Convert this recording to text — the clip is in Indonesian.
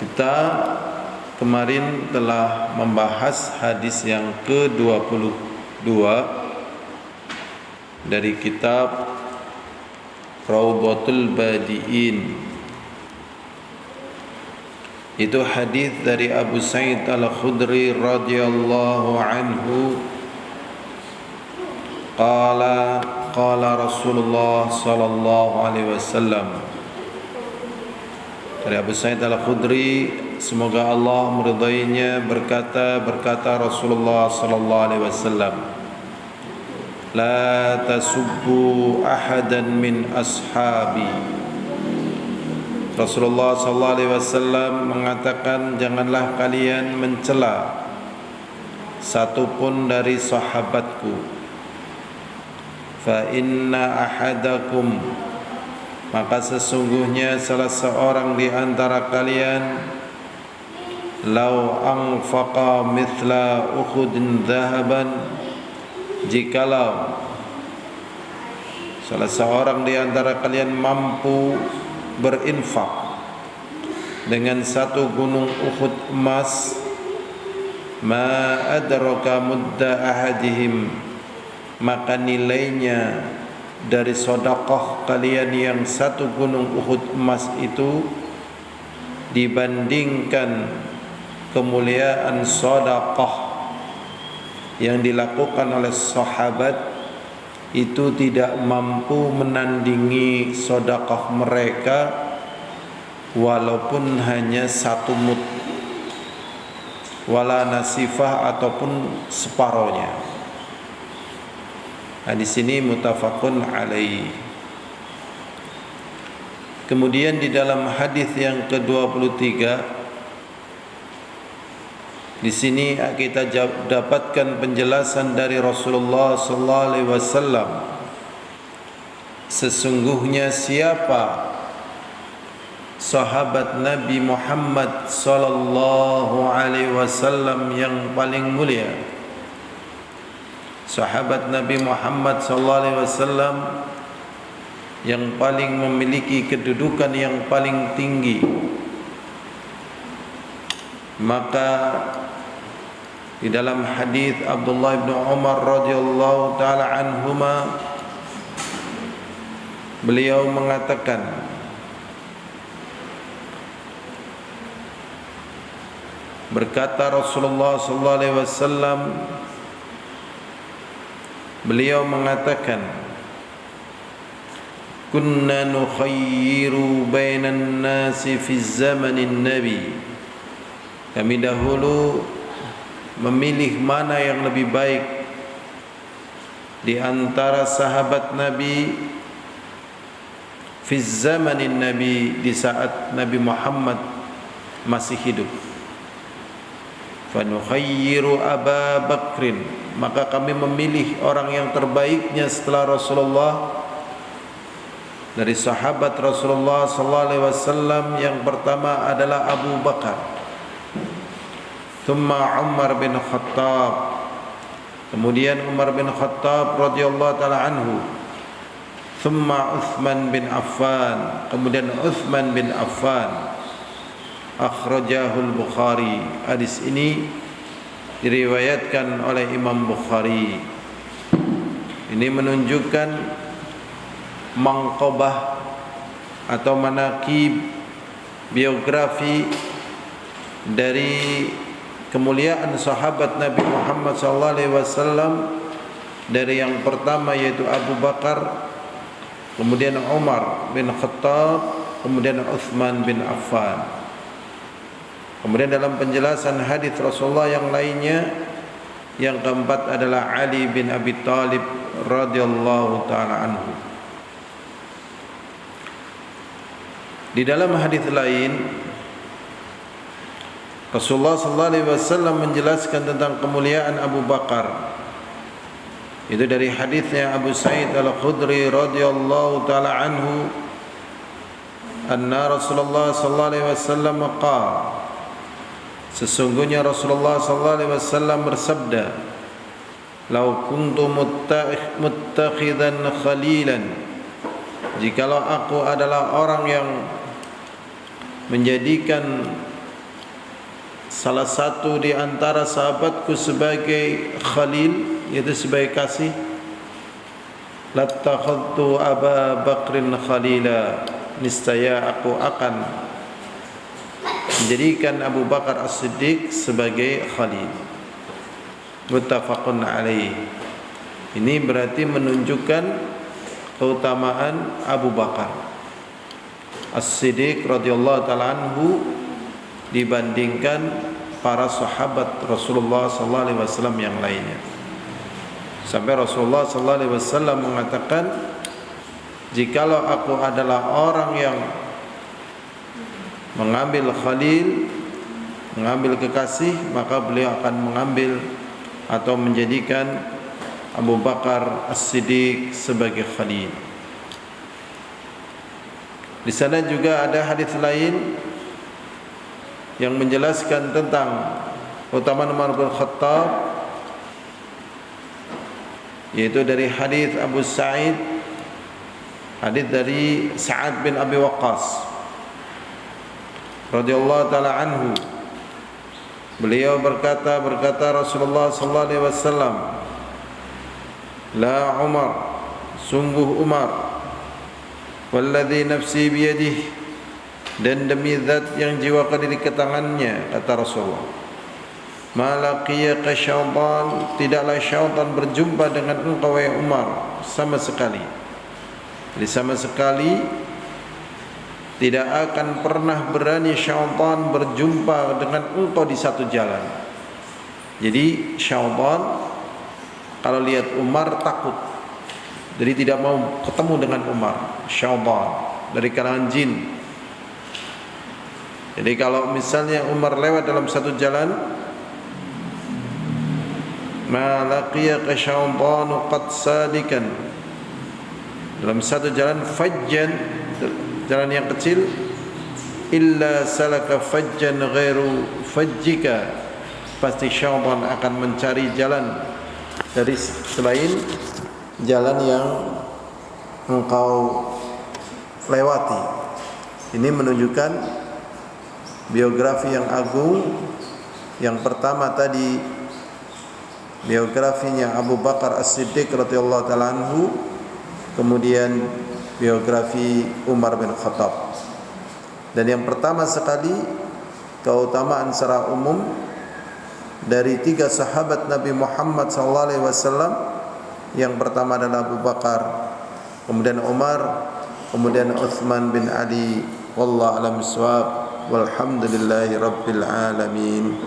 Kita kemarin telah membahas hadis yang ke-22 dari kitab Raudhatul Badiin. Itu hadis dari Abu Sa'id Al-Khudri radhiyallahu anhu. Qala Rasulullah sallallahu alaihi wasallam. Dari Abu Sa'id Al-Khudri, semoga Allah meridainya, berkata Rasulullah sallallahu alaihi wasallam, la tasubbu ahadan min ashabi. Rasulullah sallallahu alaihi wasallam mengatakan, janganlah kalian mencela satupun dari sahabatku. Fa inna ahadakum, maka sesungguhnya salah seorang di antara kalian, lau anfaqa mithla Uhudin dhahaban, jikalau salah seorang di antara kalian mampu berinfak dengan satu gunung Uhud emas, ma adraka mudda ahadihim, maka nilainya dari sedekah kalian yang satu gunung Uhud emas itu dibandingkan kemuliaan sedekah yang dilakukan oleh sahabat, itu tidak mampu menandingi sedekah mereka walaupun hanya satu mud, wala nasifah, ataupun separohnya. Hadis ini muttafaqun alaih. Kemudian di dalam hadis yang ke-23, di sini kita dapatkan penjelasan dari Rasulullah sallallahu alaihi wasallam. Sesungguhnya siapa sahabat Nabi Muhammad sallallahu alaihi wasallam yang paling mulia? Sahabat Nabi Muhammad sallallahu alaihi wasallam yang paling memiliki kedudukan yang paling tinggi. Maka di dalam hadis Abdullah bin Umar radhiyallahu taala anhuma, beliau mengatakan, berkata Rasulullah sallallahu alaihi wasallam, beliau mengatakan, kunna nukhayyiru bainan nasi fi zamanin nabi, kami dahulu memilih mana yang lebih baik di antara sahabat Nabi fi zamanin nabi, di saat Nabi Muhammad masih hidup. Fa nukhayyiru Aba Bakrin, maka kami memilih orang yang terbaiknya setelah Rasulullah dari sahabat Rasulullah sallallahu alaihi wasallam. Yang pertama adalah Abu Bakar, thumma Umar bin Khattab, kemudian Umar bin Khattab radhiyallahu taala anhu, thumma Utsman bin Affan, kemudian Utsman bin Affan. Akhrajahul Bukhari. Hadis ini diriwayatkan oleh Imam Bukhari. Ini menunjukkan mangqabah atau manaqib, biografi dari kemuliaan sahabat Nabi Muhammad sallallahu alaihi wasallam. Dari yang pertama yaitu Abu Bakar, kemudian Umar bin Khattab, kemudian Utsman bin Affan. Kemudian dalam penjelasan hadis Rasulullah yang lainnya, yang keempat adalah Ali bin Abi Thalib radhiyallahu taala anhu. Di dalam hadis lain, Rasulullah sallallahu alaihi wasallam menjelaskan tentang kemuliaan Abu Bakar. Itu dari hadisnya Abu Sa'id Al-Khudri radhiyallahu taala anhu, anna Rasulullah sallallahu alaihi wasallam qala, sesungguhnya Rasulullah sallallahu alaihi wasallam bersabda, "Lau kuntu muttakhidan khalilan," jikalau aku adalah orang yang menjadikan salah satu di antara sahabatku sebagai khalil, yaitu sebagai kasih, lattakhadtu Aba Bakrin khalila, niscaya aku akan menjadikan Abu Bakar As-Siddiq sebagai khalil. Muttafaqun alaih. Ini berarti menunjukkan keutamaan Abu Bakar As-Siddiq radhiyallahu taala anhu dibandingkan para sahabat Rasulullah sallallahu alaihi wasallam yang lainnya. Sampai Rasulullah sallallahu alaihi wasallam mengatakan, jikalau aku adalah orang yang mengambil khalil, mengambil kekasih, maka beliau akan mengambil atau menjadikan Abu Bakar As-Siddiq sebagai khalil. Di sana juga ada hadis lain yang menjelaskan tentang keutamaan Umar bin Khattab, yaitu dari hadis Abu Sa'id, hadis dari Sa'ad bin Abi Waqqas radhiyallahu taala anhu. Beliau berkata Rasulullah sallallahu alaihi wasallam, la Umar, sungguh Umar, walladzi nafsi biyadihi, dan demi zat yang jiwaku di tangannya, kata Rasulullah, malaqiyaka syaitan, tidaklah syaitan berjumpa dengan engkau wahai Umar sama sekali. Jadi sama sekali tidak akan pernah berani syaitan berjumpa dengan engkau di satu jalan. Jadi syaitan kalau lihat Umar takut, jadi tidak mau ketemu dengan Umar. Syaitan dari kalangan jin. Jadi kalau misalnya Umar lewat dalam satu jalan, ma laqiyaka syaitanu qad sadikan, dalam satu jalan fajjan, jalan yang kecil, illa salaka fajjan ghairu fajjika, pasti syaitan akan mencari jalan dari selain jalan yang engkau lewati. Ini menunjukkan biografi yang agung. Yang pertama tadi biografinya Abu Bakar As-Siddiq radhiyallahu taala anhu, kemudian biografi Umar bin Khattab. Dan yang pertama sekali keutamaan secara umum dari tiga sahabat Nabi Muhammad SAW. Yang pertama adalah Abu Bakar, kemudian Umar, kemudian Uthman bin Ali. Wallahu a'lam bishawab. Walhamdulillahi rabbil alamin.